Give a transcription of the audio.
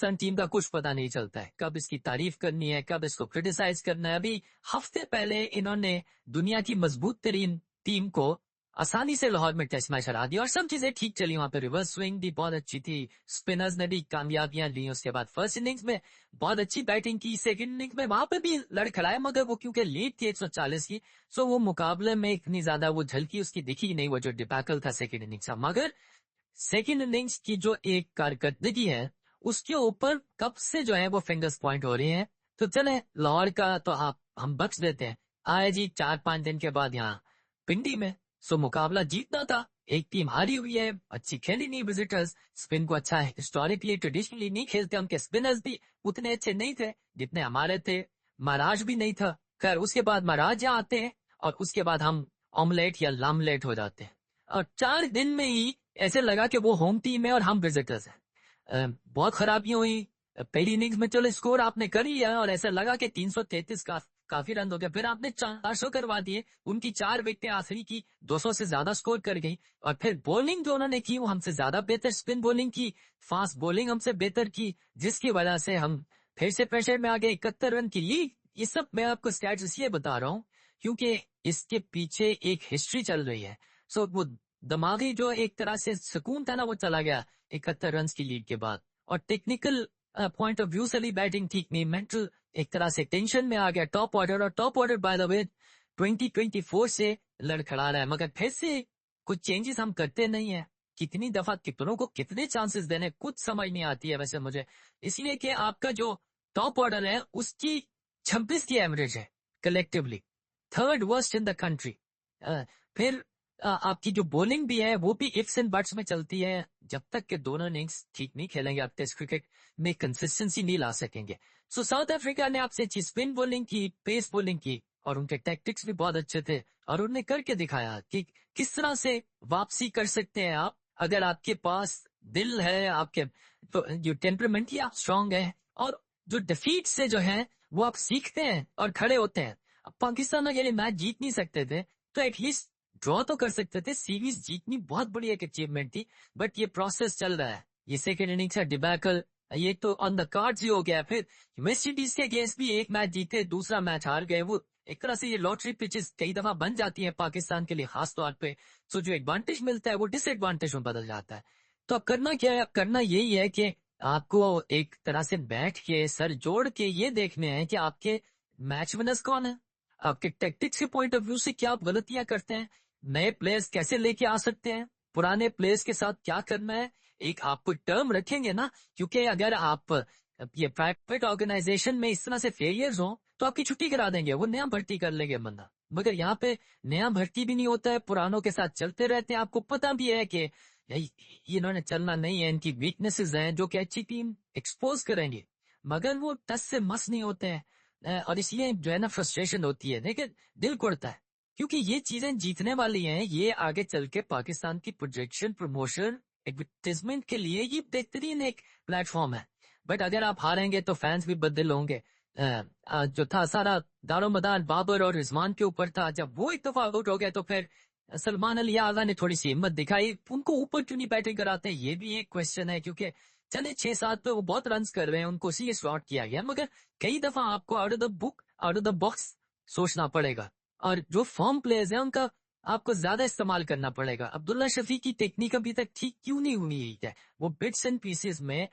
Pakistan team का कुछ पता नहीं चलता है, कब इसकी तारीफ करनी है, कब इसको क्रिटिसाइज करना है। अभी हफ्ते पहले इन्होंने दुनिया की मजबूत तरीन टीम को आसानी से लाहौर में टेस्ट मैच हरा दिया और सब चीजें ठीक चली। वहां पे रिवर्स स्विंग भी बहुत अच्छी थी, स्पिनर्स ने भी कामयाबियां ली। उसके बाद फर्स्ट इनिंग्स में बहुत अच्छी बैटिंग की, सेकंड इनिंग्स में वहां पे भी लड़खड़ाया, मगर वो क्योंकि लीड थी 140 की, सो वो मुकाबले में इतनी ज्यादा वो झलकी उसकी दिखी नहीं, वो जो डिबैकल था सेकंड इनिंग्स का। मगर सेकंड इनिंग्स की जो एक कारकर्दगी है उसके ऊपर कब से जो है वो फिंगर्स पॉइंट हो रही हैं। तो चले लाहौर का तो आप हम बख्श देते हैं, आए जी 4-5 दिन के बाद यहाँ पिंडी में, सो मुकाबला जीतना था। एक टीम हारी हुई है, अच्छी खेली नहीं विजिटर्स, स्पिन को अच्छा है हिस्टोरिकली ट्रेडिशनली नहीं खेलते, उनके स्पिनर्स भी उतने अच्छे नहीं थे जितने हमारे थे, महाराज भी नहीं था। खैर उसके बाद महाराज यहाँ आते हैं और उसके बाद हम ऑमलेट या लामलेट हो जाते हैं। और 4 दिन में ही ऐसे लगा कि वो होम टीम है और हम विजिटर्स हैं। बहुत खराबियां हुई। पहली इनिंग्स में चलो स्कोर आपने कर लिया और ऐसा लगा कि 333 काफी रन हो गया, फिर आपने 400 करवा दिए, उनकी 4 विकेटें आखिरी की 200 से ज्यादा स्कोर कर गई। और फिर बॉलिंग जो उन्होंने की वो हमसे ज्यादा बेहतर स्पिन बॉलिंग की, फास्ट बॉलिंग हमसे बेहतर की, जिसकी वजह से हम फिर से प्रेशर में आ गए। 71 रन की लीड। ये सब मैं आपको स्टैट्स इसलिए बता रहा हूँ क्योंकि इसके पीछे एक हिस्ट्री चल रही है। सो वो दिमागी जो एक तरह से सुकून था ना वो चला गया 71 रन की लीड के बाद। और टेक्निकल पॉइंट ऑफ व्यू से भी बैटिंग ठीक नहीं, मेंटल एक तरह से टेंशन में आ गया टॉप ऑर्डर। और top order by the way 2024 से लड़खड़ा रहा है, मगर फिर से कुछ चेंजेस हम करते नहीं है। कितनी दफा कितनों को कितने चांसेस देने कुछ समझ नहीं आती है वैसे मुझे, इसलिए कि आपका जो टॉप ऑर्डर है उसकी 26 की एवरेज है collectively, third worst in the country. फिर आपकी जो बॉलिंग भी है वो भी इफ्स एंड बट्स में चलती है, जब तक के दोनों इनिंग्स ठीक नहीं खेलेंगे आप टेस्ट क्रिकेट में कंसिस्टेंसी नहीं ला सकेंगे। सो साउथ अफ्रीका ने आपसे अच्छी स्पिन बॉलिंग की, पेस बॉलिंग की और उनके टैक्टिक्स भी बहुत अच्छे थे और उन्होंने करके दिखाया कि किस तरह से वापसी कर सकते हैं आप, अगर आपके पास दिल है, आपके जो टेम्परामेंट आप स्ट्रांग है और जो डिफीट से जो है वो आप सीखते हैं और खड़े होते हैं। अब पाकिस्तान अगर मैच जीत नहीं सकते थे तो एटलीस्ट ड्रॉ तो कर सकते थे, सीरीज जीतनी बहुत बड़ी एक अचीवमेंट थी। बट ये प्रोसेस चल रहा है, ये सेकेंड इनिंग्स का डिबैकल ये तो ऑन द कार्ड्स ही हो गया। फिर वेस्ट इंडीज के अगेंस्ट भी एक मैच जीते, दूसरा मैच हार गए। वो एक तरह से ये लॉटरी पिचेस कई दफा बन जाती है पाकिस्तान के लिए खास तौर पे, तो जो एडवांटेज मिलता है वो डिसएडवांटेज में बदल जाता है। तो अब करना क्या है, अब करना यही है कि आपको एक तरह से बैठ के सर जोड़ के ये देखने हैं कि आपके मैच विनर्स कौन है, आपके टैक्टिक्स के पॉइंट ऑफ व्यू से क्या आप गलतियां करते हैं, नए प्लेयर्स कैसे लेके आ सकते हैं, पुराने प्लेयर्स के साथ क्या करना है। एक आपको टर्म रखेंगे ना, क्योंकि अगर आप ये प्राइवेट ऑर्गेनाइजेशन में इस तरह से फेलियर्स हो तो आपकी छुट्टी करा देंगे, वो नया भर्ती कर लेंगे बंदा। मगर यहाँ पे नया भर्ती भी नहीं होता है, पुरानों के साथ चलते रहते हैं। आपको पता भी है कि इन्होंने चलना नहीं है, इनकी वीकनेसेस हैं जो कि अच्छी टीम एक्सपोज करेंगे, मगर वो टस से मस नहीं होते हैं। और इसलिए जो है ना फ्रस्ट्रेशन होती है, लेकिन दिल कुड़ता है क्योंकि ये चीजें जीतने वाली हैं। ये आगे चल के पाकिस्तान की प्रोजेक्शन, प्रमोशन, एडवर्टाइजमेंट के लिए ये बेहतरीन एक प्लेटफॉर्म है। बट अगर आप हारेंगे तो फैंस भी बदल होंगे। जो था सारा दारोमदार बाबर और रिजवान के ऊपर था, जब वो एक दफा आउट हो गए तो फिर सलमान अली आगा ने थोड़ी सी हिम्मत दिखाई, उनको ऊपर क्यों नहीं बैटिंग कराते हैं ये भी एक क्वेश्चन है। क्योंकि चले 6-7 पे वो बहुत रन कर रहे हैं, उनको इसीलिए स्लॉट किया गया, मगर कई दफा आपको out of the book, out of the box सोचना पड़ेगा और जो फॉर्म प्लेयर्स हैं उनका आपको ज्यादा इस्तेमाल करना पड़ेगा। अब्दुल्ला शफी की टेक्निक अभी तक ठीक क्यों नहीं हुई है, वो बिट्स एंड पीसेस में